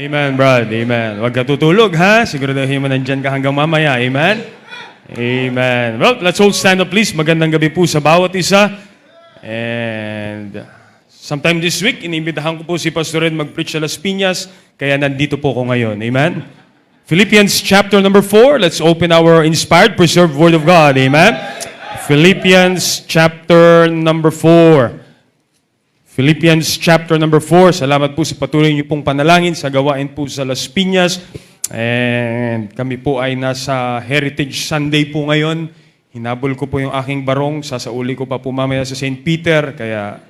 Amen, Brad. Amen. Huwag ka tutulog, ha? Siguraduhin mo nandyan ka hanggang mamaya. Amen? Amen. Well, let's all stand up, please. Magandang gabi po sa bawat isa. And sometime this week, inimbitahan ko po si Pastor Ed mag-preach sa Las Piñas, kaya nandito po ko ngayon. Amen? Philippians chapter number 4. Let's open our inspired, preserved Word of God. Amen? Philippians chapter number 4. Philippians chapter number 4. Salamat po sa patuloy niyo pong panalangin sa gawain po sa Las Piñas. And kami po ay nasa Heritage Sunday po ngayon. Hinabol ko po yung aking barong. Sasauli ko pa po mamaya sa St. Peter. Kaya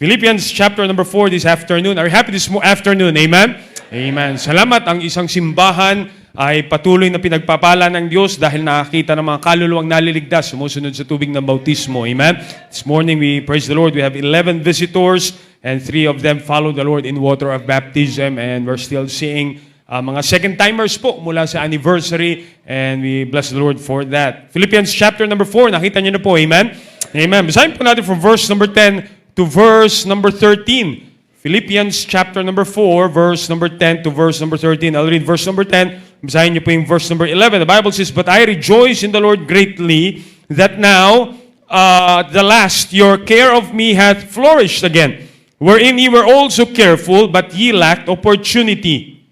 Philippians chapter number 4 this afternoon. Are you happy this afternoon? Amen? Amen. Salamat. Ang isang simbahan ay patuloy na pinagpapala ng Diyos dahil nakakita ng mga kaluluwang naliligtas, sumusunod sa tubig ng bautismo. Amen? This morning, we praise the Lord. We have 11 visitors and 3 of them follow the Lord in water of baptism, and we're still seeing mga second-timers po mula sa anniversary, and we bless the Lord for that. Philippians chapter number 4, nakita niyo na po. Amen? Amen. Basahin po natin from verse number 10 to verse number 13. Philippians chapter number 4, verse number 10 to verse number 13. I'll read verse number 10. Basahin niyo po yung verse number 11. The Bible says, "But I rejoice in the Lord greatly, that now, the last, your care of me hath flourished again, wherein ye were also careful, but ye lacked opportunity.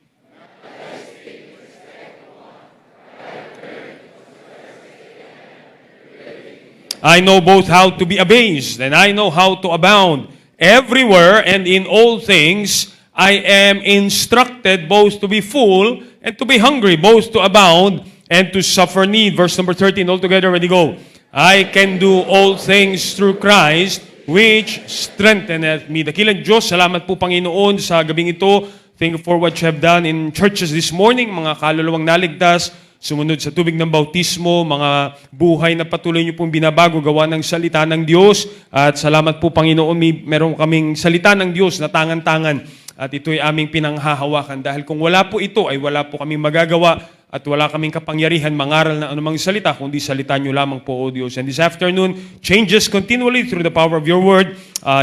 I know both how to be abased, and I know how to abound. Everywhere and in all things, I am instructed both to be full and to be hungry, both to abound and to suffer need." Verse number 13, all together, ready, go. "I can do all things through Christ, which strengtheneth me." Dakilang Diyos, salamat po Panginoon sa gabing ito. Thank you for what you have done in churches this morning, mga kaluluwang naligtas, sumunod sa tubig ng bautismo, mga buhay na patuloy niyo pong binabago, gawa ng salita ng Diyos. At salamat po Panginoon, meron kaming salita ng Diyos na tangan-tangan. At ito'y aming pinanghahawakan. Dahil kung wala po ito, ay wala po kaming magagawa at wala kaming kapangyarihan mangaral ng anumang salita, kundi salita niyo lamang po, O Diyos. And this afternoon, changes continually through the power of your word.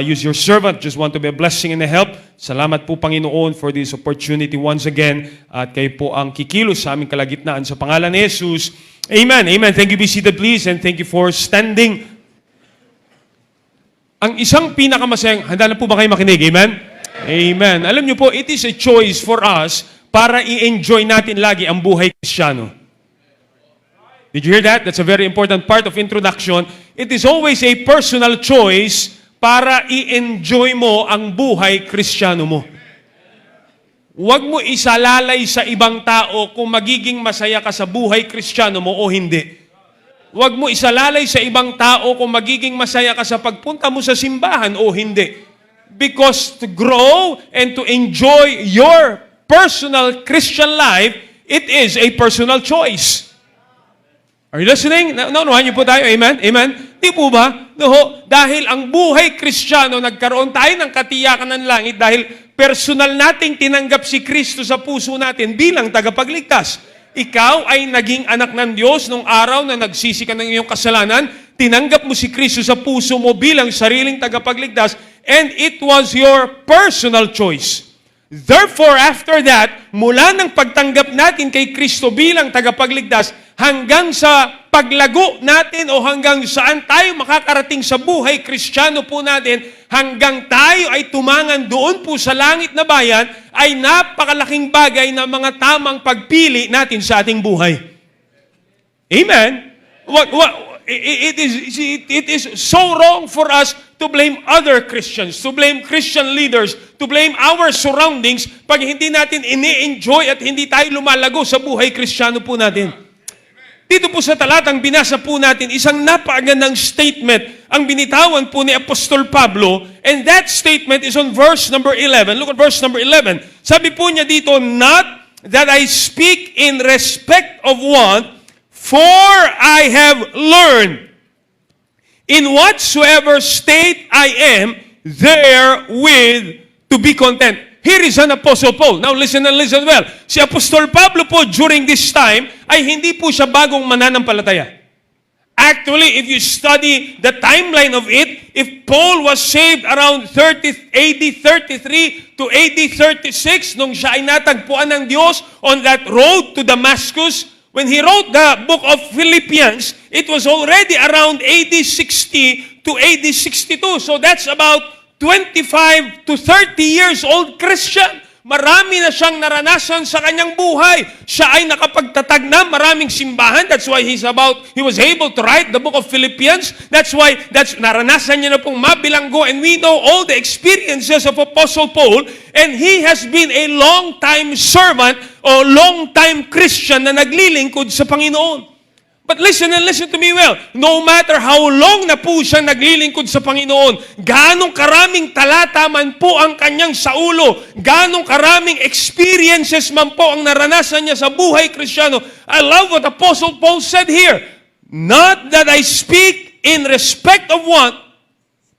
Use your servant. Just want to be a blessing and a help. Salamat po, Panginoon, for this opportunity once again. At kayo po ang kikilos sa aming kalagitnaan sa pangalan ni Jesus. Amen. Amen. Thank you. Be seated, please. And thank you for standing. Ang isang pinakamasayang, handa na po ba kayo makinig? Amen? Amen. Alam niyo po, it is a choice for us para i-enjoy natin lagi ang buhay Kristiyano. Did you hear that? That's a very important part of introduction. It is always a personal choice para i-enjoy mo ang buhay Kristiyano mo. Huwag mo isalalay sa ibang tao kung magiging masaya ka sa buhay Kristiyano mo o hindi. Huwag mo isalalay sa ibang tao kung magiging masaya ka sa pagpunta mo sa simbahan o hindi. Because to grow and to enjoy your personal Christian life, it is a personal choice. Are you listening? Naunahan niyo po tayo. Amen? Amen? Di po ba? No, dahil ang buhay Kristiyano, nagkaroon tayo ng katiyakan ng langit dahil personal nating tinanggap si Kristo sa puso natin bilang tagapagligtas. Ikaw ay naging anak ng Diyos nung araw na nagsisi ka ng iyong kasalanan, tinanggap mo si Kristo sa puso mo bilang sariling tagapagligtas, and it was your personal choice. Therefore, after that, mula ng pagtanggap natin kay Kristo bilang tagapagligtas, hanggang sa paglago natin o hanggang saan tayo makakarating sa buhay Kristiyano po natin, hanggang tayo ay tumangan doon po sa langit na bayan, ay napakalaking bagay na mga tamang pagpili natin sa ating buhay. Amen? It is so wrong for us to blame other Christians, to blame Christian leaders, to blame our surroundings pag hindi natin ini-enjoy at hindi tayo lumalago sa buhay Kristiyano po natin. Dito po sa talatang binasa po natin, isang napakagandang statement ang binitawan po ni Apostol Pablo, and that statement is on verse number 11. Look at verse number 11. Sabi po niya dito, "Not that I speak in respect of want, for I have learned in whatsoever state I am, therewith to be content." Here is an Apostle Paul. Now listen and listen well. Si Apostol Pablo po during this time ay hindi po siya bagong mananampalataya. Actually, if you study the timeline of it, if Paul was saved around AD 33 to AD 36, nung siya ay natagpuan ng Diyos on that road to Damascus, when he wrote the book of Philippians, it was already around AD 60 to AD 62. So that's about 25 to 30 years old Christian. Marami na siyang naranasan sa kanyang buhay. Siya ay nakapagtatag na maraming simbahan. That's why he was able to write the book of Philippians. That's why naranasan niya na pong mabilanggo. And we know all the experiences of Apostle Paul. And he has been a long-time servant o long-time Christian na naglilingkod sa Panginoon. But listen and listen to me well. No matter how long na po siyang naglilingkod sa Panginoon, ganong karaming talata man po ang kanyang sa ulo, ganong karaming experiences man po ang naranasan niya sa buhay Kristiyano. I love what Apostle Paul said here. Not that I speak in respect of one.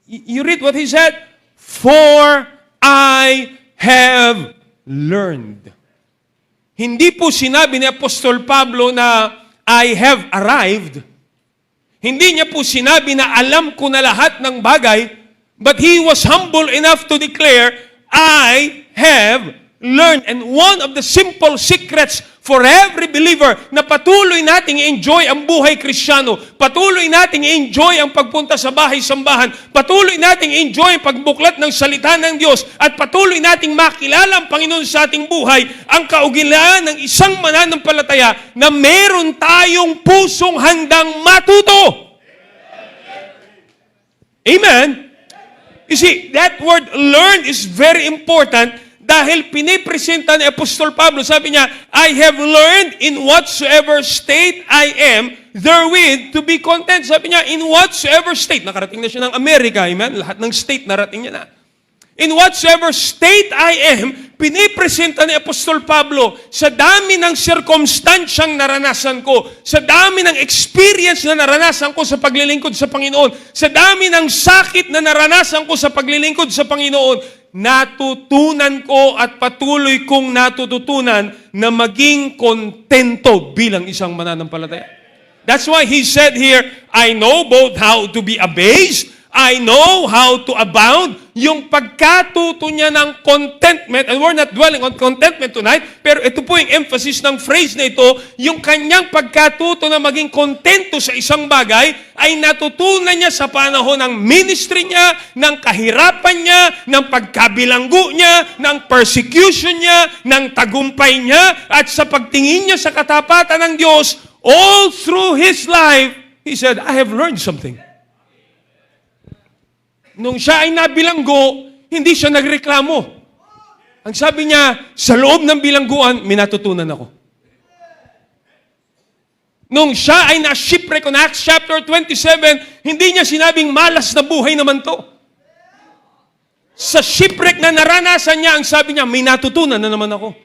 You read what he said? For I have learned. Hindi po sinabi ni Apostol Pablo na I have arrived. Hindi niya po sinabi na alam ko na lahat ng bagay, but he was humble enough to declare, I have learned. And one of the simple secrets for every believer na patuloy nating enjoy ang buhay Kristiyano, patuloy nating enjoy ang pagpunta sa bahay-sambahan, patuloy nating enjoy ang pagbuklat ng salita ng Diyos, at patuloy nating makilala ang Panginoon sa ating buhay, ang kaugilan ng isang mananampalataya na meron tayong pusong handang matuto. Amen? You see, that word learn is very important. Dahil pinipresenta ni Apostol Pablo, sabi niya, I have learned in whatsoever state I am, therewith to be content. Sabi niya, in whatsoever state. Nakarating na siya ng Amerika, amen? Lahat ng state, narating niya na. In whatsoever state I am, pinipresenta ni Apostol Pablo, sa dami ng circumstansyang naranasan ko, sa dami ng experience na naranasan ko sa paglilingkod sa Panginoon, sa dami ng sakit na naranasan ko sa paglilingkod sa Panginoon, natutunan ko at patuloy kong natututunan na maging kontento bilang isang mananampalataya. That's why he said here, I know both how to be abased, I know how to abound. Yung pagkatuto niya ng contentment, and we're not dwelling on contentment tonight, pero ito po yung emphasis ng phrase na ito, yung kanyang pagkatuto na maging kontento sa isang bagay, ay natutunan niya sa panahon ng ministry niya, ng kahirapan niya, ng pagkabilanggo niya, ng persecution niya, ng tagumpay niya, at sa pagtingin niya sa katapatan ng Diyos, all through his life, he said, I have learned something. Nung siya ay nabilanggo, hindi siya nagreklamo. Ang sabi niya, sa loob ng bilangguan, minatutunan ako. Nung siya ay na-shipwreck on Acts chapter 27, hindi niya sinabing malas na buhay naman to. Sa shipwreck na naranasan niya, ang sabi niya, may natutunan na naman ako.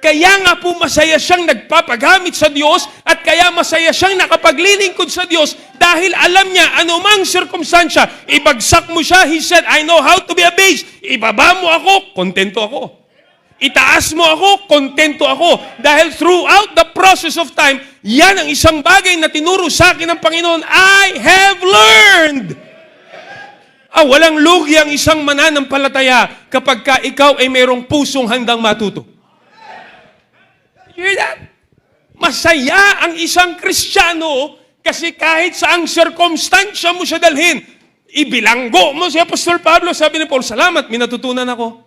Kaya nga po masaya siyang nagpapagamit sa Diyos at kaya masaya siyang nakapaglilingkod sa Diyos dahil alam niya anumang sirkumstansya, ibagsak mo siya, he said, I know how to be abased. Ibaba mo ako, kontento ako. Itaas mo ako, kontento ako. Dahil throughout the process of time, yan ang isang bagay na tinuro sa akin ng Panginoon, I have learned. Walang lugi ang isang mananampalataya kapag ka ikaw ay mayroong pusong handang matuto. You hear that? Masaya ang isang Kristiyano kasi kahit saang circumstansya mo siya dalhin, ibilanggo mo si Apostol Pablo, sabi ni Paul, salamat, minatutunan ako.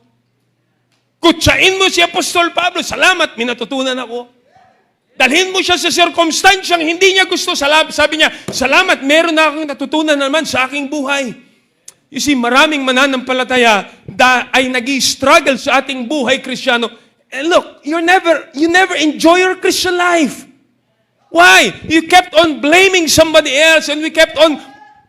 Kutsain mo si Apostol Pablo, salamat, minatutunan ako. Dalhin mo siya sa circumstansyang hindi niya gusto, sabi niya, salamat, meron na akong natutunan naman sa aking buhay. You see, maraming mananampalataya ay nag-i-struggle sa ating buhay Kristiyano. And look, you never enjoy your Christian life. Why? You kept on blaming somebody else and we kept on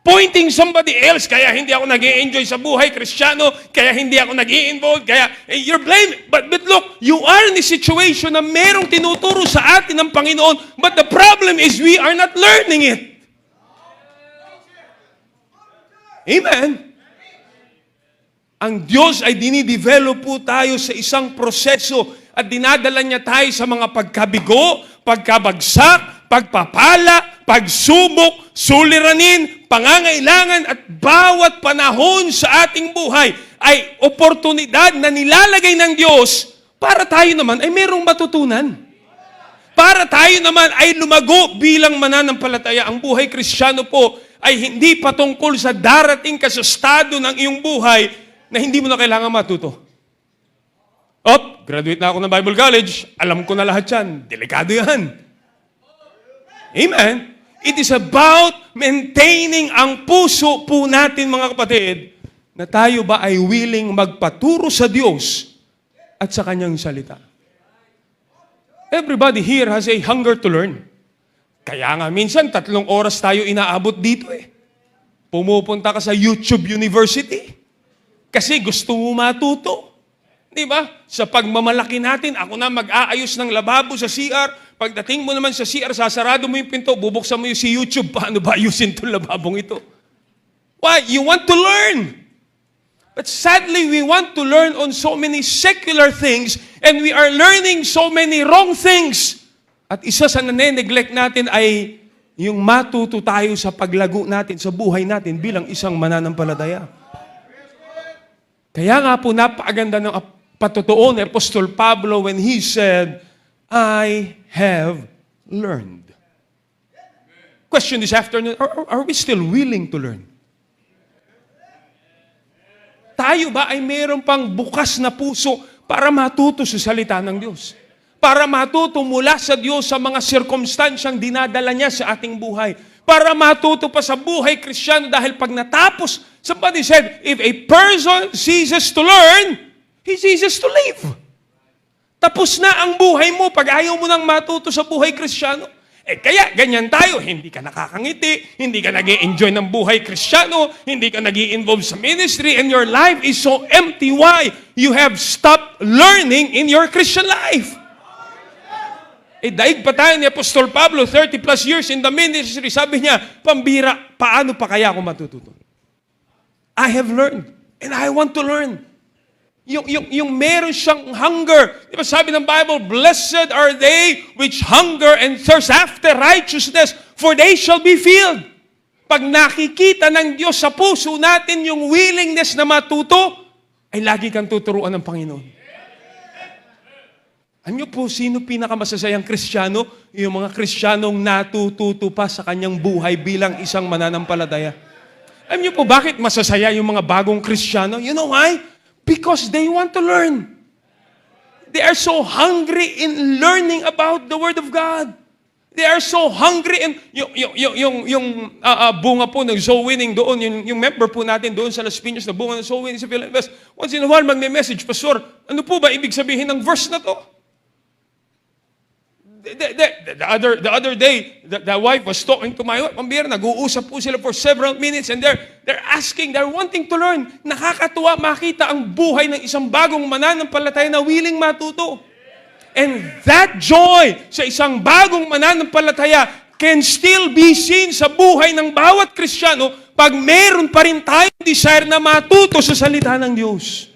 pointing somebody else. Kaya hindi ako nag-i-enjoy sa buhay Kristiyano, kaya hindi ako nag-i-involve, kaya you're blaming. But look, you are in a situation na merong tinuturo sa atin ng Panginoon, but the problem is we are not learning it. Amen. Ang Diyos ay dinidevelop po tayo sa isang proseso at dinadala niya tayo sa mga pagkabigo, pagkabagsak, pagpapala, pagsubok, suliranin, pangangailangan at bawat panahon sa ating buhay ay oportunidad na nilalagay ng Diyos para tayo naman ay merong matutunan. Para tayo naman ay lumago bilang mananampalataya. Ang buhay Kristiyano po ay hindi patungkol sa darating ka sa estado ng iyong buhay na hindi mo na kailangan matuto. Graduate na ako ng Bible College, alam ko na lahat yan. Delikado yan. Amen? It is about maintaining ang puso po natin, mga kapatid, na tayo ba ay willing magpaturo sa Diyos at sa Kanyang salita. Everybody here has a hunger to learn. Kaya nga minsan, 3 oras tayo inaabot dito eh. Pumupunta ka sa YouTube University kasi gusto mo matuto. Di ba? Sa pagmamalaki natin, ako na mag-aayos ng lababo sa CR. Pagdating mo naman sa CR, sasarado mo yung pinto, bubuksan mo yung si YouTube. Paano ba ayusin itong lababong ito? Why? You want to learn. But sadly, we want to learn on so many secular things and we are learning so many wrong things. At isa sa nane-neglect natin ay yung matuto tayo sa paglago natin, sa buhay natin bilang isang mananampalataya. Kaya nga po napakaganda ng patotoo ni Apostol Pablo when he said, I have learned. Question this afternoon, are we still willing to learn? Tayo ba ay mayroon pang bukas na puso para matuto sa salita ng Diyos? Para matuto mula sa Diyos sa mga sirkumstansyang dinadala niya sa ating buhay. Para matuto pa sa buhay Kristiyano dahil pag natapos, somebody said, if a person ceases to learn, he ceases to live. Tapos na ang buhay mo pag ayaw mo nang matuto sa buhay Kristiyano. Kaya ganyan tayo, hindi ka nakakangiti, hindi ka nag-i-enjoy ng buhay Kristiyano, hindi ka nag-i-involve sa ministry, and your life is so empty. Why? You have stopped learning in your Christian life. Daig pa tayo ni Apostol Pablo, 30 plus years in the ministry, sabi niya, pambira, paano pa kaya ako matututo? I have learned, and I want to learn. Yung meron siyang hunger. Di ba sabi ng Bible, blessed are they which hunger and thirst after righteousness, for they shall be filled. Pag nakikita ng Diyos sa puso natin yung willingness na matuto, ay lagi kang tuturuan ng Panginoon. Ano po, sino pinakamasasayang Kristiyano? Yung mga Kristiyanong natututo pa sa kanyang buhay bilang isang mananampalataya. Alam niyo po bakit masasaya yung mga bagong Kristiyano? You know why? Because they want to learn. They are so hungry in learning about the Word of God. They are so hungry in yung bunga po ng soul winning doon, yung member po natin doon sa Las Piñas na bunga ng soul winning sa Philippines. Once in a while magme-message, Pastor, ano po ba ibig sabihin ng verse na to? The other day, the wife was talking to my wife. Pambira, nag-uusap po sila for several minutes and they're asking, they're wanting to learn. Nakakatuwa makita ang buhay ng isang bagong mananampalataya na willing matuto. And that joy sa isang bagong mananampalataya can still be seen sa buhay ng bawat Kristiyano pag meron pa rin tayong desire na matuto sa salita ng Diyos.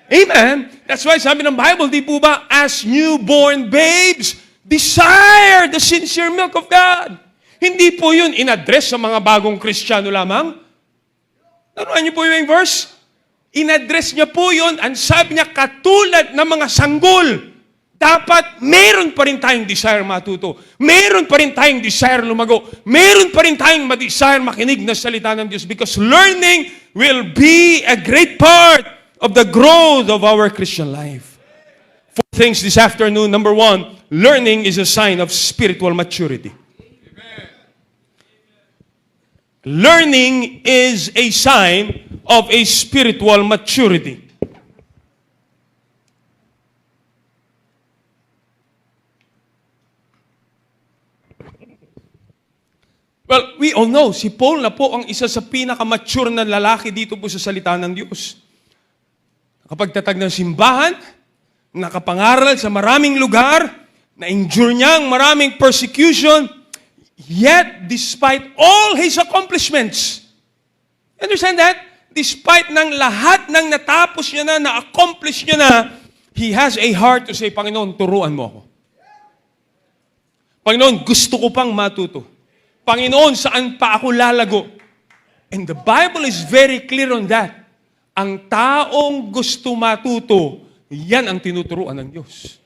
Amen? That's why sabi ng Bible, di po ba, as newborn babes, desire the sincere milk of God. Hindi po yun in-address sa mga bagong Kristiyano lamang. Naruan niyo po yung verse? In-address niya po yun, ang sabi niya, katulad ng mga sanggol. Dapat meron pa rin tayong desire matuto. Meron pa rin tayong desire lumago. Meron pa rin tayong ma-desire makinig na salita ng Diyos because learning will be a great part of the growth of our Christian life. 4 things this afternoon. Number 1, learning is a sign of spiritual maturity. Amen. Learning is a sign of a spiritual maturity. Well, we all know, si Paul na po ang isa sa pinaka-mature na lalaki dito po sa salita ng Diyos. Nakapagtatag ng simbahan, nakapangaral sa maraming lugar, na-endure niya ang maraming persecution, yet despite all his accomplishments, understand that? Despite ng lahat ng natapos niya na, na-accomplish niya na, he has a heart to say, Panginoon, turuan mo ako. Panginoon, gusto ko pang matuto. Panginoon, saan pa ako lalago? And the Bible is very clear on that. Ang taong gusto matuto, yan ang tinuturuan ng Diyos.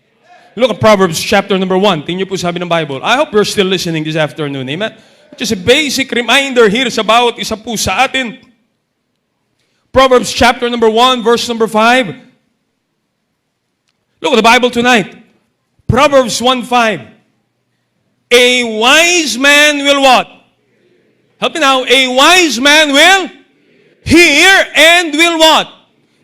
Look at Proverbs chapter number 1. Tingnan niyo po sabi ng Bible. I hope you're still listening this afternoon. Amen? Just a basic reminder here sa bawat isa po sa atin. Proverbs chapter number 1, verse number 5. Look at the Bible tonight. Proverbs 1:5. A wise man will what? Help me now. A wise man will hear and will what?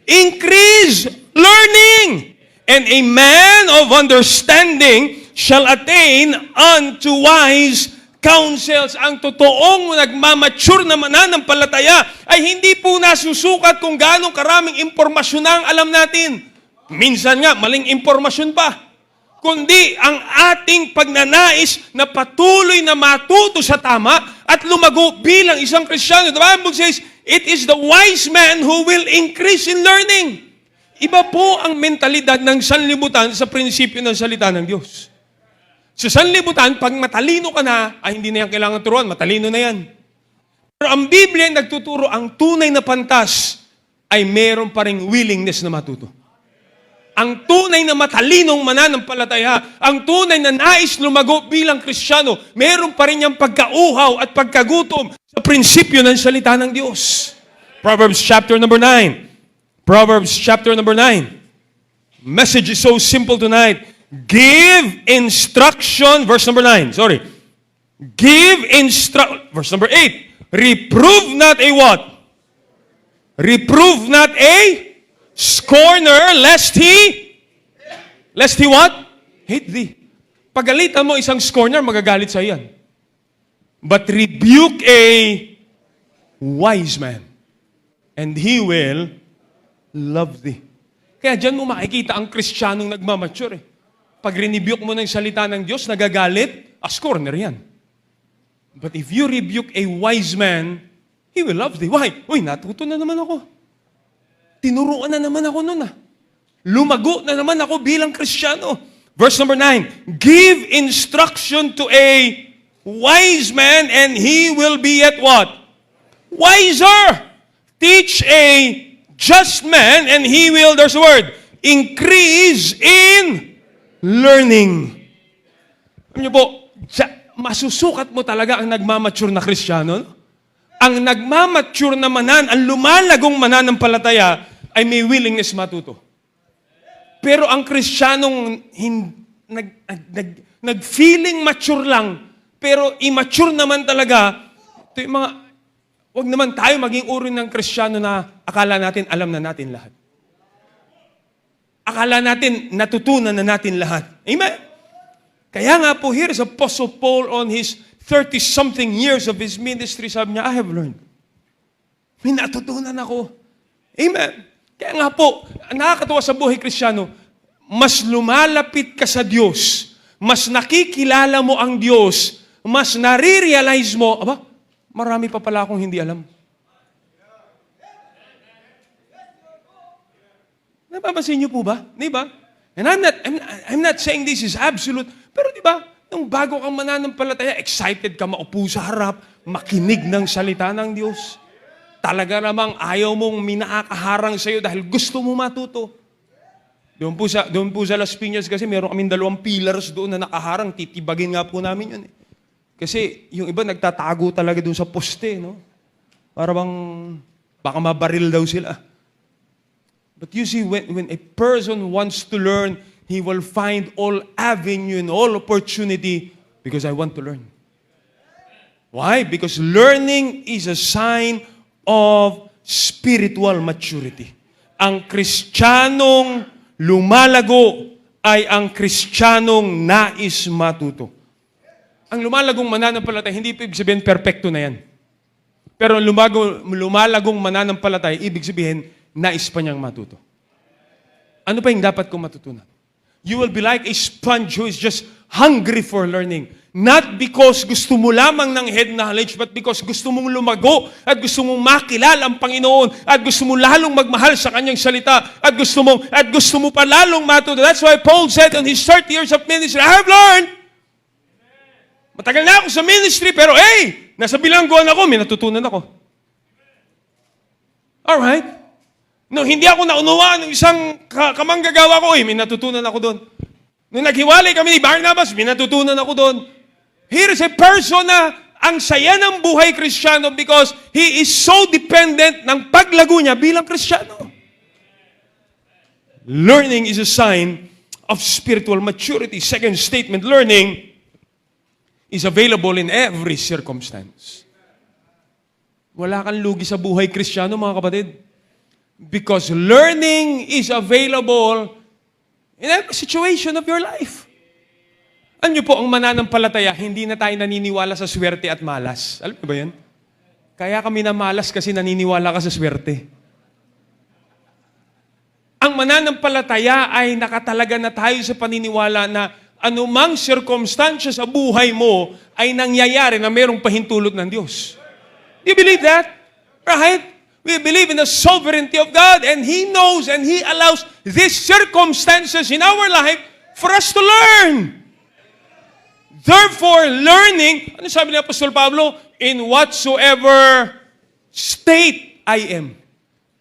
Increase learning. And a man of understanding shall attain unto wise counsels. Ang totoong nagmamature na mananampalataya ay hindi po nasusukat kung gaano karaming impormasyon na ang alam natin. Minsan nga, maling impormasyon pa. Kundi ang ating pagnanais na patuloy na matuto sa tama at lumago bilang isang Kristiyano. The Bible says, it is the wise man who will increase in learning. Iba po ang mentalidad ng sanlibutan sa prinsipyo ng salita ng Diyos. Sa sanlibutan, pag matalino ka na, ay hindi na yan kailangan turuan, matalino na yan. Pero ang Biblia ay nagtuturo, ang tunay na pantas ay meron pa ring willingness na matuto. Ang tunay na matalinong mananampalataya, ang tunay na nais lumago bilang Kristiyano, meron pa rin niyang pagkauhaw at pagkagutom sa prinsipyo ng salita ng Diyos. Proverbs chapter number 9. Proverbs chapter number 9. Message is so simple tonight. Give instruction, verse number 9, sorry. Verse number 8. Reprove not a what? Reprove not a scorner, lest he what? Hate thee. Pagalitan mo isang scorner, magagalit sa iyan. But rebuke a wise man, and he will love thee. Kaya dyan mo makikita ang Kristiyanong nagmamature. Pag rebuke mo ng salita ng Diyos, nagagalit, scorner yan. But if you rebuke a wise man, he will love thee. Why? Uy, natuto na naman ako. Tinuruan na naman ako nun Lumago na naman ako bilang Kristiyano. Verse number 9. Give instruction to a wise man and he will be at what? Wiser. Teach a just man and he will, there's a word, increase in learning. Alam niyo po, masusukat mo talaga ang nagmamature na Kristiyano. Ang nagmamature na ang lumalagong mananampalataya ay may willingness matuto. Pero ang Kristiyanong nag-feeling mature lang, pero immature naman talaga, ito yung mga, huwag naman tayo maging uri ng Kristiyano na akala natin alam na natin lahat. Akala natin natutunan na natin lahat. Amen? Kaya nga po, here is Apostle Paul on his 30-something years of his ministry, sabi niya, I have learned. May natutunan ako. Amen. Kaya nga po, nakakatuwa sa buhay Kristiyano, mas lumalapit ka sa Diyos, mas nakikilala mo ang Diyos, mas nare-realize mo, marami pa pala akong hindi alam. Napapansin niyo po ba? Di ba? And I'm not saying this is absolute, pero di ba, nung bago kang mananampalataya, excited ka maupo sa harap, makinig ng salita ng Diyos. Talaga namang ayaw mong minakaharang sa'yo dahil gusto mo matuto. Doon po sa Las Piñas kasi meron kaming 2 pillars doon na nakaharang, titibagin nga po namin yun. Kasi yung iba nagtatago talaga doon sa poste, no? Para bang baka mabaril daw sila. But you see, when a person wants to learn, he will find all avenue and all opportunity because I want to learn. Why? Because learning is a sign of spiritual maturity. Ang Kristiyanong lumalago ay ang Kristiyanong nais matuto. Ang lumalagong mananampalataya, hindi ibig sabihin perfecto na yan. Pero lumalagong mananampalataya, ibig sabihin, nais pa niyang matuto. Ano pa yung dapat kong matutunan? You will be like a sponge who is just hungry for learning. Not because gusto mo lamang ng head knowledge, but because gusto mong lumago at gusto mong makilala ang Panginoon at gusto mo lalong magmahal sa Kanyang salita at gusto mo pa lalong matuto. That's why Paul said in his 30 years of ministry, I have learned. Matagal na ako sa ministry, pero hey, nasa bilangguan ako, may natutunan ako. Alright? No, hindi ako naunawaan ng isang kamanggagawa ko, may natutunan ako doon. Nung naghiwalay kami ni Barnabas, may natutunan ako doon. Here is a person na ang saya ng buhay Kristiyano because he is so dependent ng paglago niya bilang Kristiyano. Learning is a sign of spiritual maturity. Second statement, learning is available in every circumstance. Wala kang lugi sa buhay Kristiyano, mga kapatid. Because learning is available in every situation of your life. Alam niyo po, ang mananampalataya, hindi na tayo naniniwala sa swerte at malas. Alam niyo ba yan? Kaya kami na malas kasi naniniwala ka sa swerte. Ang mananampalataya ay nakatalaga na tayo sa paniniwala na anumang sirkumstansya sa buhay mo ay nangyayari na mayroong pahintulot ng Diyos. Do you believe that? Right? We believe in the sovereignty of God and He knows and He allows these circumstances in our life for us to learn. Therefore, learning, ano sabi ni Apostol Pablo? In whatsoever state I am.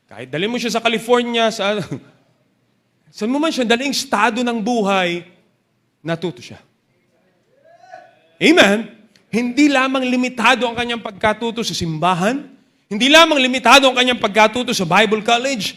Kahit dalhin mo siya sa California, saan mo man siya daling estado ng buhay, natuto siya. Amen? Hindi lamang limitado ang kanyang pagkatuto sa simbahan, hindi lamang limitado ang kanyang pagkatuto sa Bible College.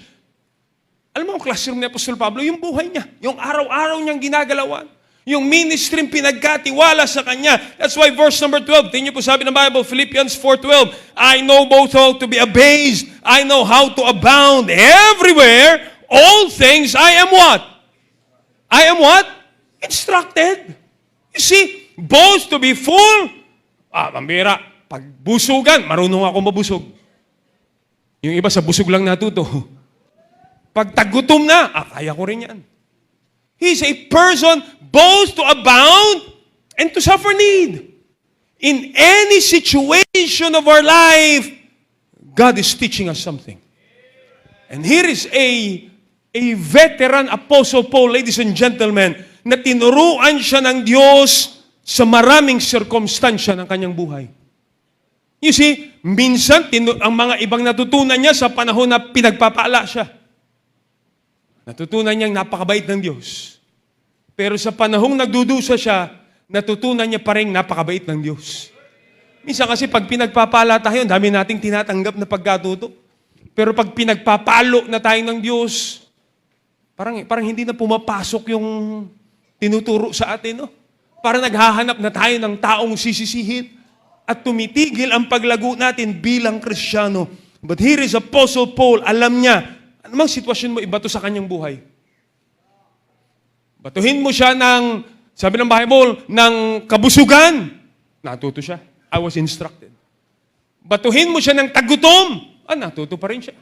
Alam mo ang classroom ni Apostol Pablo, yung buhay niya, yung araw-araw niyang ginagalawan. Yung ministry pinagkatiwala sa kanya. That's why verse number 12, tingnan po sabi ng Bible, Philippians 4:12, I know both how to be abased, I know how to abound everywhere, all things I am what? I am what? Instructed. You see, both to be full, mambira, pag busugan, marunong ako mabusog. Yung iba sa busog lang natuto. Pag tagutom na, kaya ko rin yan. He's a person both to abound and to suffer need. In any situation of our life, God is teaching us something. And here is a veteran Apostle Paul, ladies and gentlemen, na tinuruan siya ng Diyos sa maraming sirkumstansya ng kanyang buhay. You see, minsan ang mga ibang natutunan niya sa panahon na pinagpapala siya. Natutunan niyang napakabait ng Diyos. Pero sa panahong nagdudusa siya, natutunan niya pa rin napakabait ng Diyos. Minsan kasi pag pinagpapala tayo, dami nating tinatanggap na pagkatuto. Pero pag pinagpapalo na tayo ng Diyos, parang hindi na pumapasok yung tinuturo sa atin. No? Parang naghahanap na tayo ng taong sisisihin at tumitigil ang paglago natin bilang Kristiyano. But here is Apostle Paul, alam niya, anumang sitwasyon mo, ibato sa kanyang buhay. Batuhin mo siya ng, sabi ng Bible, ng kabusugan. Natuto siya. I was instructed. Batuhin mo siya ng tagutom. Natuto pa rin siya.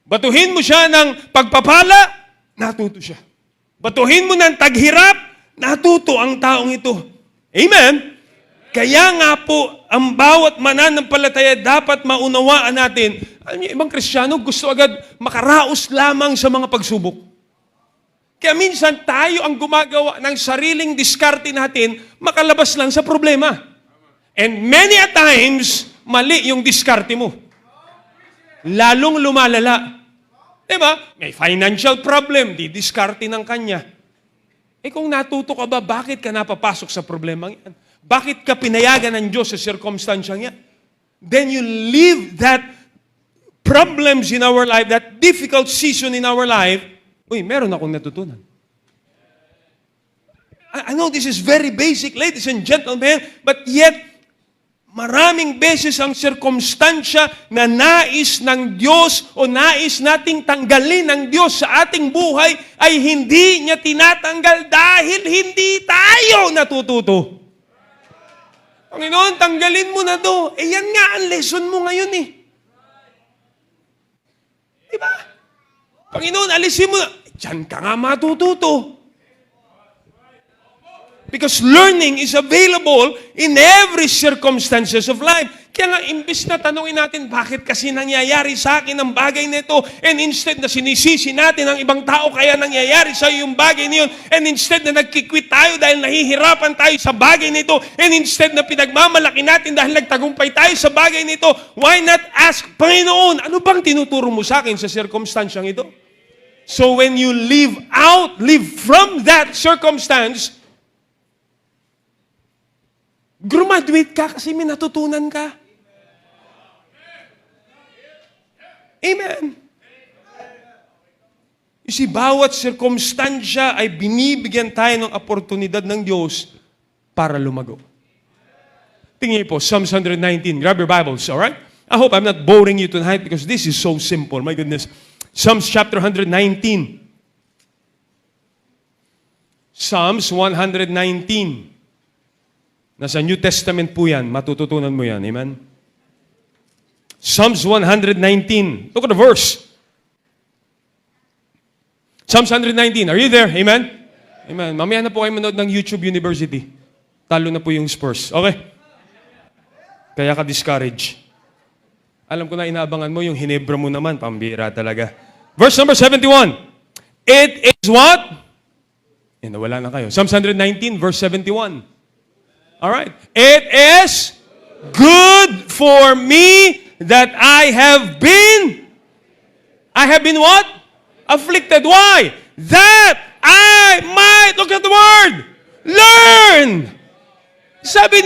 Batuhin mo siya ng pagpapala. Natuto siya. Batuhin mo ng taghirap. Natuto ang taong ito. Amen? Kaya nga po, ang bawat mananampalataya dapat maunawaan natin. Alam niyo, ibang Kristiyano gusto agad makaraos lamang sa mga pagsubok. Kaya minsan tayo ang gumagawa ng sariling diskarte natin, makalabas lang sa problema. And many a times, mali yung diskarte mo. Lalong lumalala. Diba? May financial problem, di diskarte ng kanya. Kung natuto ka ba, bakit ka napapasok sa problemang yan? Bakit ka pinayagan ng Diyos sa circumstansyang yan? Then you leave that problems in our life, that difficult season in our life, meron akong natutunan. I know this is very basic, ladies and gentlemen, but yet, maraming beses ang sirkumstansya na nais ng Diyos o nais nating tanggalin ng Diyos sa ating buhay ay hindi niya tinatanggal dahil hindi tayo natututo. Panginoon, tanggalin mo na to. Yan nga ang lesson mo ngayon eh. Diba? Panginoon, alisin mo na. Diyan ka nga matututo. Because learning is available in every circumstances of life. Kaya nga, imbis na tanungin natin, bakit kasi nangyayari sa akin ang bagay na ito? And instead na sinisisi natin ang ibang tao, kaya nangyayari sa iyo yung bagay na yun. And instead na nagkikwit tayo dahil nahihirapan tayo sa bagay na ito. And instead na pinagmamalaki natin dahil nagtagumpay tayo sa bagay na ito. Why not ask, Panginoon, ano bang tinuturo mo sa akin sa circumstansyang ito? So when you live from that circumstance, graduate ka kasi may natutunan ka. Amen. You see, bawat sirkumstansya ay binibigyan tayo ng oportunidad ng Diyos para lumago. Tingnan niyo po, Psalms 119. Grab your Bibles, all right? I hope I'm not boring you tonight because this is so simple. My goodness. Psalms chapter 119. Psalms 119. Nasa New Testament po yan. Matututunan mo yan. Amen? Psalms 119. Look at the verse. Psalms 119. Are you there? Amen? Amen. Mamaya na po kayo manood ng YouTube University. Talo na po yung Spurs. Okay? Kaya ka discourage. Alam ko na inaabangan mo yung Hinebra mo naman. Pambira talaga. Verse number 71. It is what? Nawala na kayo. Psalms 119 verse 71. Alright. It is good for me that I have been what? Afflicted. Why? That I might, look at the word, learn. Sabi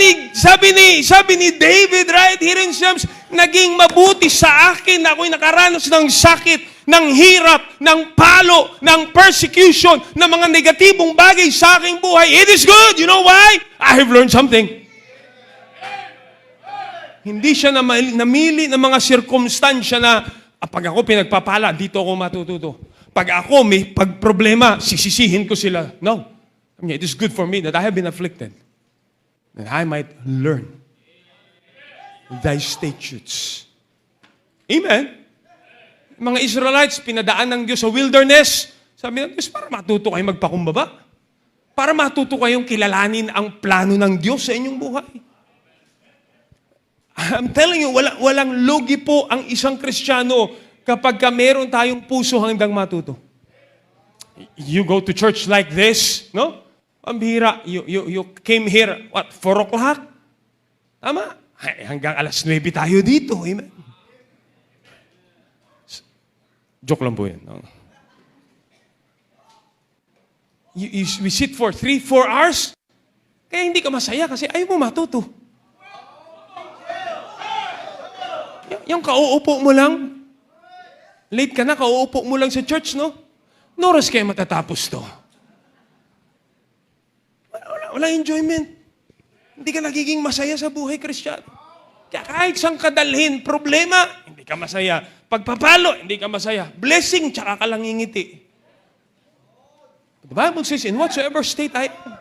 ni David right here in Psalms, naging mabuti sa akin na ako'y nakaranas ng sakit, ng hirap, ng palo, ng persecution, ng mga negatibong bagay sa aking buhay. It is good. You know why? I have learned something. Hindi siya namili ng mga sirkumstansya na pag ako pinagpapala, dito ako matututo. Pag ako may pagproblema, sisisihin ko sila. No. I mean, it is good for me that I have been afflicted. That I might learn thy statutes. Amen. Mga Israelites, pinadaan ng Diyos sa wilderness. Sabi ng Diyos, para matuto kayo magpakumbaba. Para matuto kayong kilalanin ang plano ng Diyos sa inyong buhay. I'm telling you, walang lugi po ang isang Kristiyano kapag meron tayong puso hanggang matuto. You go to church like this, no? Pambihira, you came here, what, 4 o'clock? Tama? Hanggang alas 9 tayo dito, amen? Joke lang po yan. No? We sit for 3-4 hours, kaya hindi ka masaya kasi ayaw mo matuto. Yung kauupo mo lang, late ka na, kauupo mo lang sa church, no? Noras kayo matatapos to. Wala enjoyment. Hindi ka nagiging masaya sa buhay Kristiyano. Kaya kahit saan ka dalhin, problema, hindi ka masaya. Pagpapalo, hindi ka masaya. Blessing, tsaka ka lang ngingiti. The Bible says, in whatsoever state I am,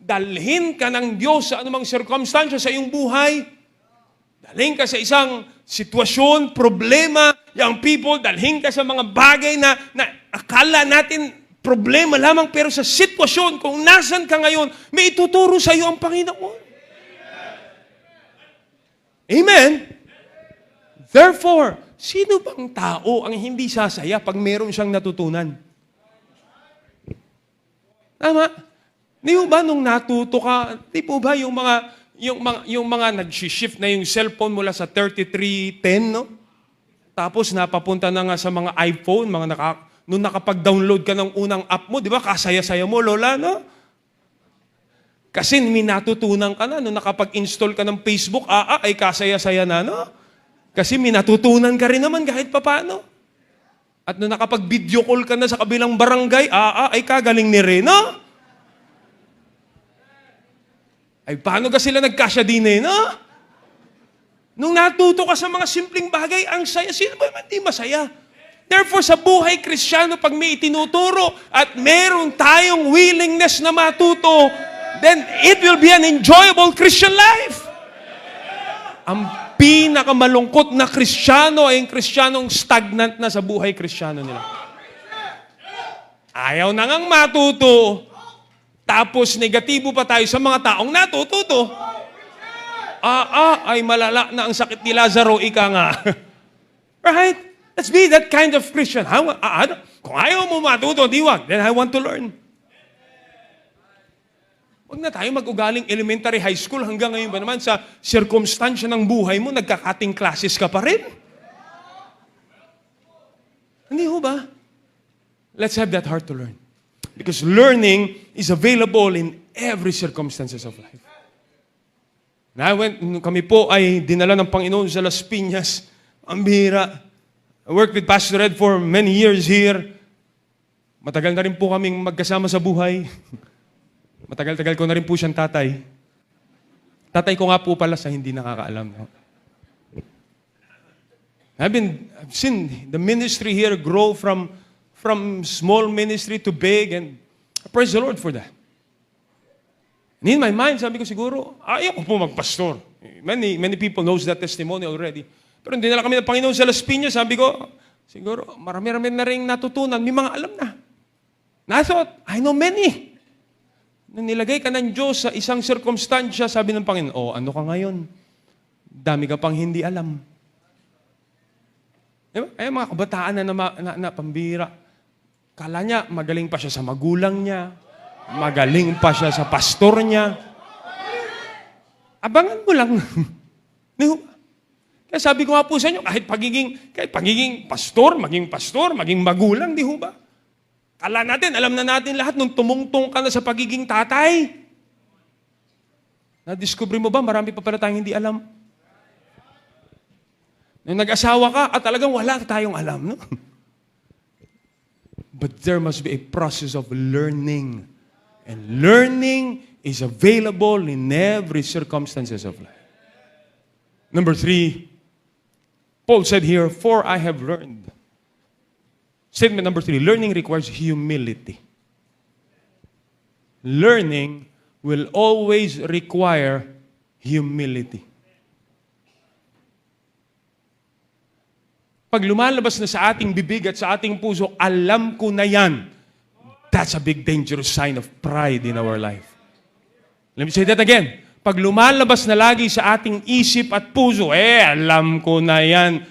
dalhin ka ng Diyos sa anumang circumstance sa iyong buhay. Dalhin ka sa isang sitwasyon, problema, young people, dalhin ka sa mga bagay na akala natin problema lamang, pero sa sitwasyon, kung nasan ka ngayon, may ituturo sa iyo ang Panginoon. Amen? Therefore, sino bang tao ang hindi sasaya pag meron siyang natutunan? Tama? Di ba nung natuto ka, di po ba yung mga nag-shift na yung cellphone mula sa 3310, no? Tapos napapunta na nga sa mga iPhone, nung nakapag-download ka ng unang app mo, di ba, kasaya-saya mo, Lola, no? Kasi may natutunan ka na, nung nakapag-install ka ng Facebook, ay kasaya-saya na, no? Kasi may natutunan ka rin naman kahit papaano. At nung nakapag-video call ka na sa kabilang barangay, ay kagaling ni Reno. Ay, paano ka sila nagkasya din no? Nung natuto ka sa mga simpleng bagay, ang saya. Sino ba hindi masaya? Therefore, sa buhay Kristiyano, pag may itinuturo at meron tayong willingness na matuto, then it will be an enjoyable Christian life. Ang pinakamalungkot na Kristiyano ay yung Kristiyanong stagnant na sa buhay Kristiyano nila. Ayaw na ngang matuto, tapos negatibo pa tayo sa mga taong natututo. ay malala na ang sakit ni Lazaro, ika nga. Right? Let's be that kind of Christian. Kung ayaw mo matuto, di wag. Then I want to learn. Huwag na tayo mag-ugaling elementary, high school, hanggang ngayon ba naman sa circumstansya ng buhay mo, nagkakating classes ka pa rin? Hindi ho ba? Let's have that heart to learn. Because learning is available in every circumstances of life. Kami po ay dinala ng Panginoon sa Las Piñas. Ang bihira. I worked with Pastor Ed for many years here. Matagal na rin po kaming magkasama sa buhay. Matagal-tagal ko na rin po siyang tatay. Tatay ko nga po pala sa hindi nakakaalam. No? I've seen the ministry here grow from small ministry to big, and I praise the Lord for that. And in my mind, sabi ko siguro, ayaw ko po magpastor. Many people knows that testimony already. Pero hindi na kami ng Panginoon sa Las Piñas, sabi ko, siguro, marami-rami na rin natutunan, may mga alam na. And I thought, I know many. Nung nilagay ka ng Diyos sa isang circumstansya, sabi ng Panginoon, ano ka ngayon? Dami ka pang hindi alam. Diba? Ay, mga kabataan na pambira. Kala niya, magaling pa siya sa magulang niya. Magaling pa siya sa pastor niya. Abangan mo lang. Kaya sabi ko nga po sa inyo, kahit pagiging pastor, maging magulang, di ho ba? Kala natin, alam na natin lahat nung tumungtong ka na sa pagiging tatay. Na-discover mo ba, marami pa pala tayong hindi alam? Nung nag-asawa ka, at talagang wala tayong alam, no? But there must be a process of learning. And learning is available in every circumstances of life. Number 3, Paul said here, for I have learned. Statement number 3, learning requires humility. Learning will always require humility. Pag lumalabas na sa ating bibig at sa ating puso, alam ko na yan. That's a big dangerous sign of pride in our life. Let me say that again. Pag lumalabas na lagi sa ating isip at puso, alam ko na yan.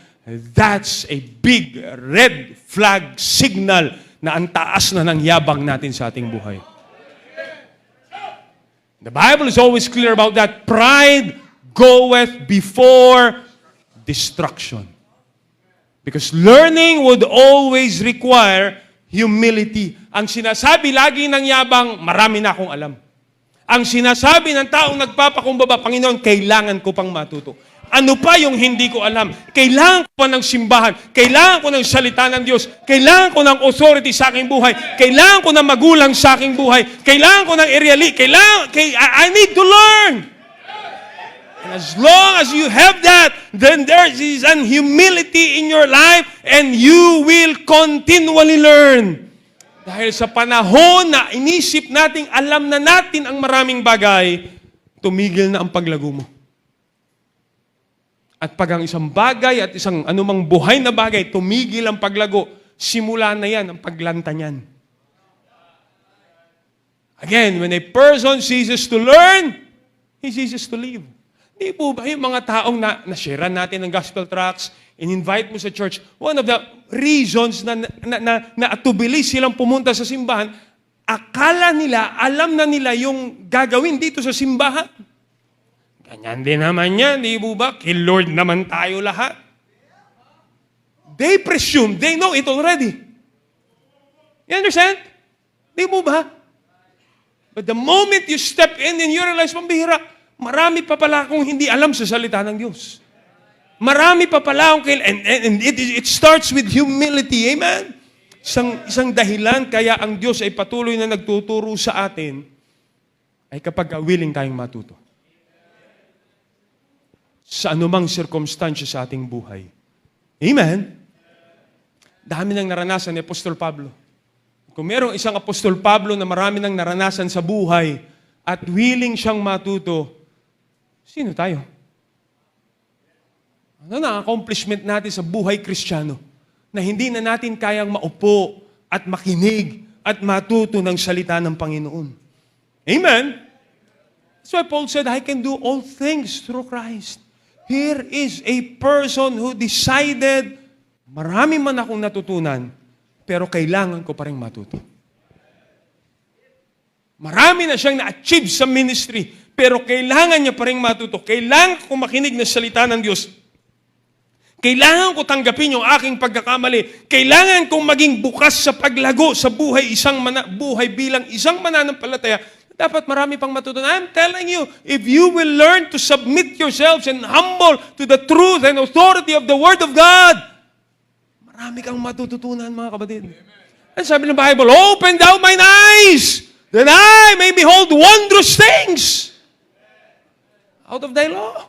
That's a big red flag signal na ang taas na ng yabang natin sa ating buhay. The Bible is always clear about that. Pride goeth before destruction. Because learning would always require humility. Ang sinasabi lagi ng yabang, marami na akong alam. Ang sinasabi ng taong nagpapakumbaba, Panginoon, kailangan ko pang matuto. Ano pa yung hindi ko alam? Kailangan ko pa ng simbahan. Kailangan ko ng salita ng Diyos. Kailangan ko ng authority sa aking buhay. Kailangan ko ng magulang sa aking buhay. Kailangan ko ng iriali. I need to learn. And as long as you have that, then there is an humility in your life and you will continually learn. Dahil sa panahon na inisip nating alam na natin ang maraming bagay, tumigil na ang paglago mo. At pag ang isang bagay at isang anumang buhay na bagay, tumigil ang paglago, simula na yan ang paglanta niyan. Again, when a person ceases to learn, he ceases to live. Di po ba yung mga taong na-share natin ng gospel tracts, in-invite mo sa church, one of the reasons na atubilis silang pumunta sa simbahan, akala nila, alam na nila yung gagawin dito sa simbahan. Ganyan din naman yan, di po ba? Kay Lord naman tayo lahat. They presume, they know it already. You understand? Di po ba? But the moment you step in and you realize, pambihira, marami pa pala akong hindi alam sa salita ng Diyos. Marami pa pala akong and it starts with humility. Amen? Isang dahilan kaya ang Diyos ay patuloy na nagtuturo sa atin ay kapag willing tayong matuto. Sa anumang circumstance sa ating buhay. Amen? Dami nang naranasan ni Apostol Pablo. Kung merong isang Apostol Pablo na marami nang naranasan sa buhay at willing siyang matuto, sino tayo? Ano na ang accomplishment natin sa buhay Kristiyano na hindi na natin kayang maupo at makinig at matuto ng salita ng Panginoon? Amen? That's why Paul said, I can do all things through Christ. Here is a person who decided, marami man akong natutunan, pero kailangan ko pa rin matuto. Marami na siyang na-achieve sa ministry, pero kailangan niya pa rin matuto. Kailangan ko makinig na salita ng Diyos. Kailangan ko tanggapin yung aking pagkakamali. Kailangan kong maging bukas sa paglago sa buhay, buhay bilang isang mananampalataya. Dapat marami pang matutunan. I'm telling you, if you will learn to submit yourselves and humble to the truth and authority of the Word of God, marami kang matututunan, mga kapatid. Ang sabi ng Bible, open thou mine eyes, that I may behold wondrous things out of thy law.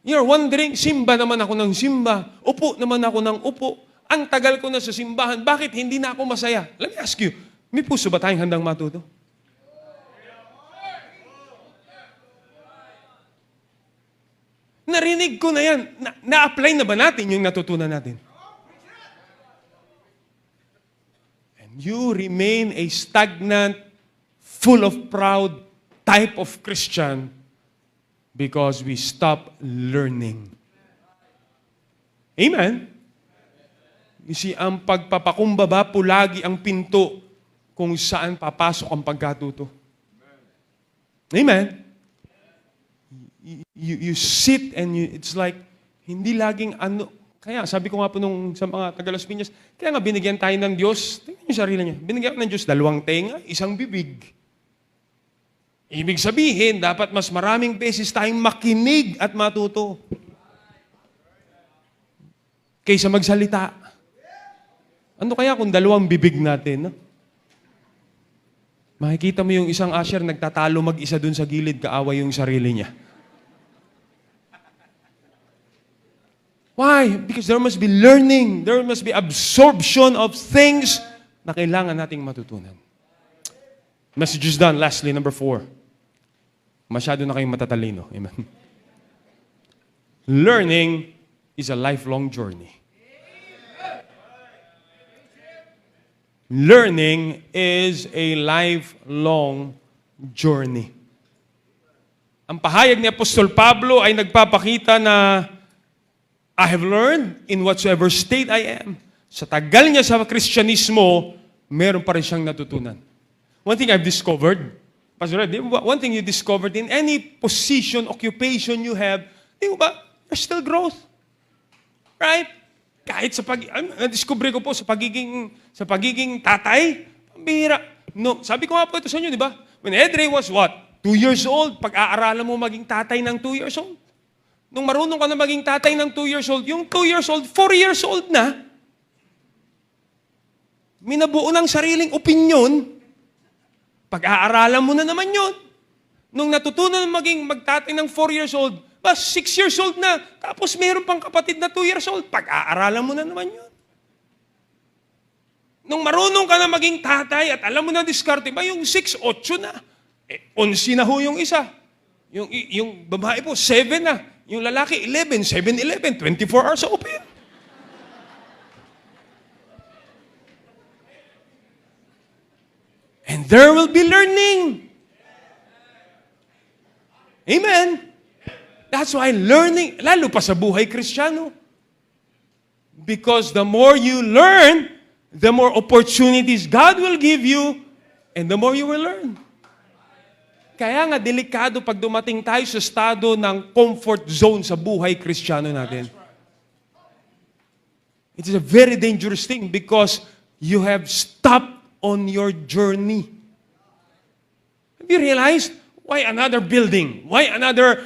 You're wondering, simba naman ako ng simba, upo naman ako ng upo, ang tagal ko na sa simbahan, bakit hindi na ako masaya? Let me ask you, may puso ba tayong handang matuto? Narinig ko na yan. Na-apply na ba natin yung natutunan natin? And you remain a stagnant, full of proud type of Christian because we stop learning. Amen? You see, ang pagpapakumbaba po lagi ang pinto kung saan papasok ang pagkatuto. Amen? You sit and it's like, hindi laging ano. Kaya sabi ko nga po sa mga taga Las Piñas, kaya nga binigyan tayo ng Diyos, tingnan yung sarili niya, binigyan ng Diyos 2 tenga, 1 bibig. Ibig sabihin, dapat mas maraming beses tayong makinig at matuto kaysa magsalita. Ano kaya kung 2 bibig natin? No? Makikita mo yung isang usher nagtatalo mag-isa dun sa gilid, kaaway yung sarili niya. Why? Because there must be learning. There must be absorption of things na kailangan nating matutunan. Message is done. Lastly, number 4. Masyado na kayong matatalino. Amen. Learning is a lifelong journey. Learning is a lifelong journey. Ang pahayag ni Apostol Pablo ay nagpapakita na I have learned in whatsoever state I am. Sa tagal niya sa Kristyanismo, meron pa rin siyang natutunan. One thing I've discovered, Pastor Ed, one thing you discovered in any position, occupation you have, di ba, there's still growth. Right? Kahit na-discover ko po sa pagiging tatay, pambihira. No, sabi ko nga po ito sa inyo, di ba? When Edre was what? 2 years old, pag-aaralan mo maging tatay ng 2 years old. Nung marunong ka na maging tatay ng 2 years old, yung 2 years old, 4 years old na, minabuo ng sariling opinyon, pag-aaralan mo na naman yun. Nung natutunan maging magtatay ng 4 years old, 6 years old na, tapos meron pang kapatid na 2 years old, pag-aaralan mo na naman yun. Nung marunong ka na maging tatay at alam mo na diskarte ba, yung 6, 8 na. 11 na ho yung isa. Yung babae po, 7 na. Yung lalaki, 11, 7-11, 24 hours open. And there will be learning. Amen. That's why learning, lalo pa sa buhay Kristiyano. Because the more you learn, the more opportunities God will give you, and the more you will learn. Kaya nga, delikado pag dumating tayo sa estado ng comfort zone sa buhay Kristiyano natin. It is a very dangerous thing because you have stopped on your journey. Have you realized why another building? Why another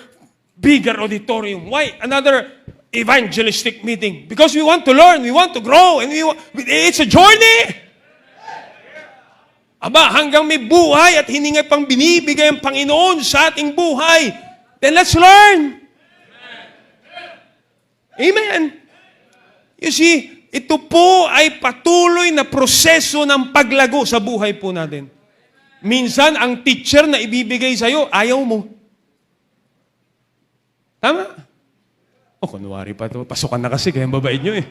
bigger auditorium? Why another evangelistic meeting? Because we want to learn, we want to grow, and it's a journey. Aba, hanggang may buhay at hininga pang binibigay ang Panginoon sa ating buhay, then let's learn. Amen. You see, ito po ay patuloy na proseso ng paglago sa buhay po natin. Minsan, ang teacher na ibibigay sa'yo, ayaw mo. Tama? O, kunwari pa ito. Pasukan na kasi, kaya babae nyo eh.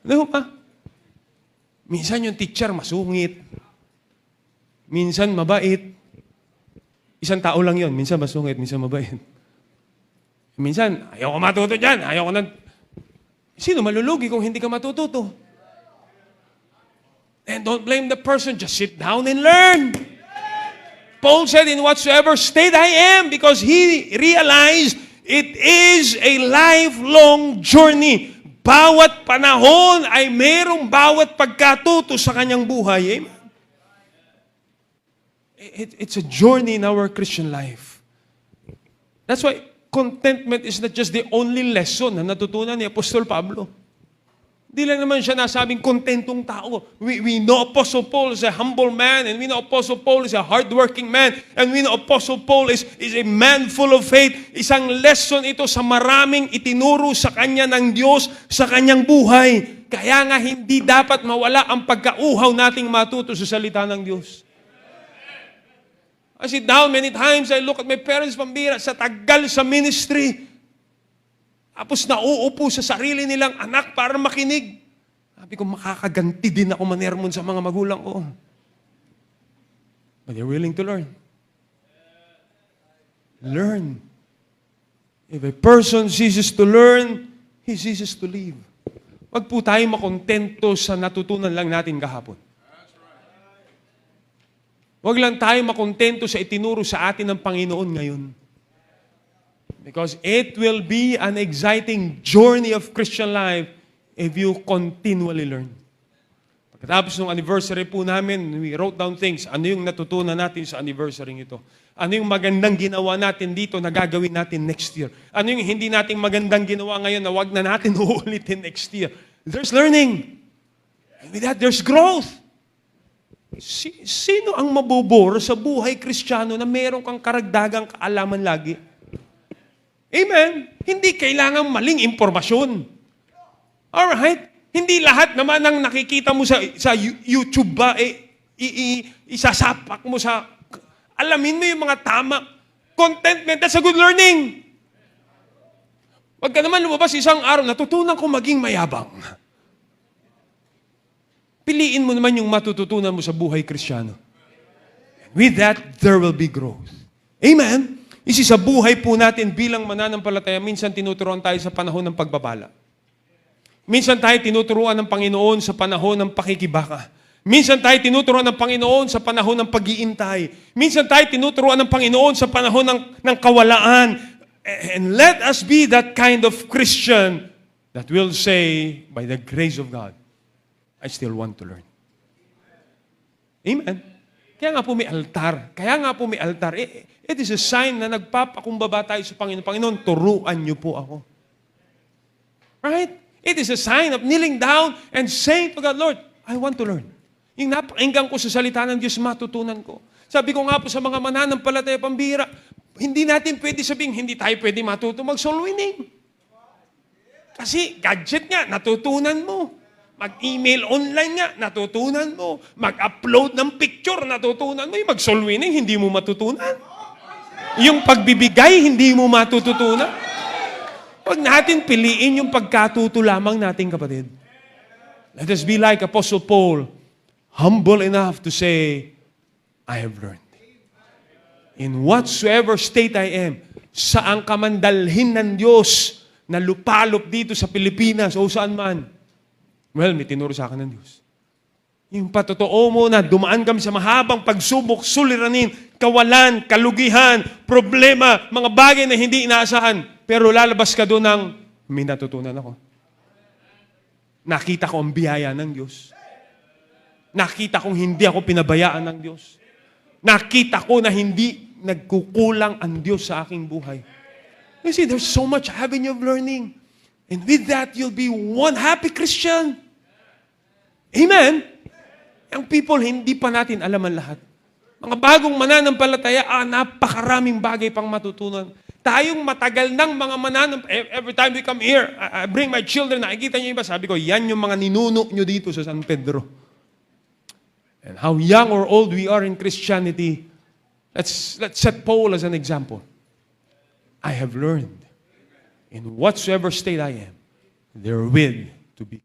Ano pa? Minsan yung teacher masungit. Minsan mabait. Isang tao lang yon. Minsan masungit, minsan mabait. Minsan, ayaw ko matuto dyan. Ayaw ko na... Sino malulugi kung hindi ka matututo? And don't blame the person. Just sit down and learn. Paul said, in whatsoever state I am, because he realized it is a lifelong journey. Bawat panahon ay merong bawat pagkatuto sa kanyang buhay. Amen? It's a journey in our Christian life. That's why contentment is not just the only lesson na natutunan ni Apostol Pablo. Hindi lang naman siya nasabing kontentong tao. We know Apostle Paul is a humble man, and we know Apostle Paul is a hardworking man, and we know Apostle Paul is a man full of faith. Isang lesson ito sa maraming itinuro sa kanya ng Diyos sa kanyang buhay. Kaya nga hindi dapat mawala ang pagkauhaw nating matuto sa salita ng Diyos. I sit down many times, I look at my parents pambira sa tagal sa ministry. Tapos nauupo sa sarili nilang anak para makinig. Sabi ko, makakaganti din ako manermon sa mga magulang ko. But they're willing to learn. Learn. If a person ceases to learn, he ceases to live. Wag po tayo makontento sa natutunan lang natin kahapon. Wag lang tayo makontento sa itinuro sa atin ng Panginoon ngayon. Because it will be an exciting journey of Christian life if you continually learn. Pagkatapos ng anniversary po namin, we wrote down things. Ano yung natutunan natin sa anniversary ito? Ano yung magandang ginawa natin dito na gagawin natin next year? Ano yung hindi nating magandang ginawa ngayon na wag na natin uulitin next year? There's learning. And with that, there's growth. Sino ang mabobor sa buhay Kristiyano na meron kang karagdagang kaalaman lagi? Amen? Hindi kailangan maling impormasyon. Alright? Hindi lahat naman ng nakikita mo sa YouTube ba, isasapak mo sa... Alamin mo yung mga tama. Contentment, that's a good learning. Huwag ka naman lumabas isang araw, natutunan ko maging mayabang. Piliin mo naman yung matututunan mo sa buhay Kristiyano. With that, there will be growth. Amen? Isi sa buhay po natin bilang mananampalataya, minsan tinuturuan tayo sa panahon ng pagbabala. Minsan tayo tinuturuan ng Panginoon sa panahon ng pakikibaka. Minsan tayo tinuturuan ng Panginoon sa panahon ng pag-iintay. Minsan tayo tinuturuan ng Panginoon sa panahon ng kawalaan. And let us be that kind of Christian that will say, by the grace of God, I still want to learn. Amen? Kaya nga po may altar. It is a sign na nagpapakumbaba tayo sa Panginoon. Panginoon, turuan niyo po ako. Right? It is a sign of kneeling down and saying to God, Lord, I want to learn. Yung napakinggan ko sa salita ng Diyos, matutunan ko. Sabi ko nga po sa mga mananampalataya pambira, hindi natin pwede sabihin, hindi tayo pwede matuto mag-soul winning. Kasi gadget nga, natutunan mo. Mag-email online nga, natutunan mo. Mag-upload ng picture, natutunan mo. Yung mag-soul winning, hindi mo matutunan. Yung pagbibigay, hindi mo matututunan. Huwag natin piliin yung pagkatuto lamang nating kapatid. Let us be like Apostle Paul, humble enough to say, I have learned. In whatsoever state I am, saan ka man dalhin ng Diyos na lupalop dito sa Pilipinas o saan man, well, may tinuro sa akin ng Diyos. Yung patotoo mo na dumaan kami sa mahabang pagsubok, suliranin, kawalan, kalugihan, problema, mga bagay na hindi inaasahan. Pero lalabas ka doon ng, may natutunan ako. Nakita ko ang biyaya ng Diyos. Nakita kong hindi ako pinabayaan ng Diyos. Nakita ko na hindi nagkukulang ang Diyos sa aking buhay. You see, there's so much avenue of learning. And with that, you'll be one happy Christian. Amen? Ang people, hindi pa natin alam ang lahat. Mga bagong mananampalataya, napakaraming bagay pang matutunan. Tayong matagal ng mga every time we come here, I bring my children, nakikita niyo iba, sabi ko, yan yung mga ninuno nyo dito sa San Pedro. And how young or old we are in Christianity, let's set Paul as an example. I have learned, in whatsoever state I am, therewith to be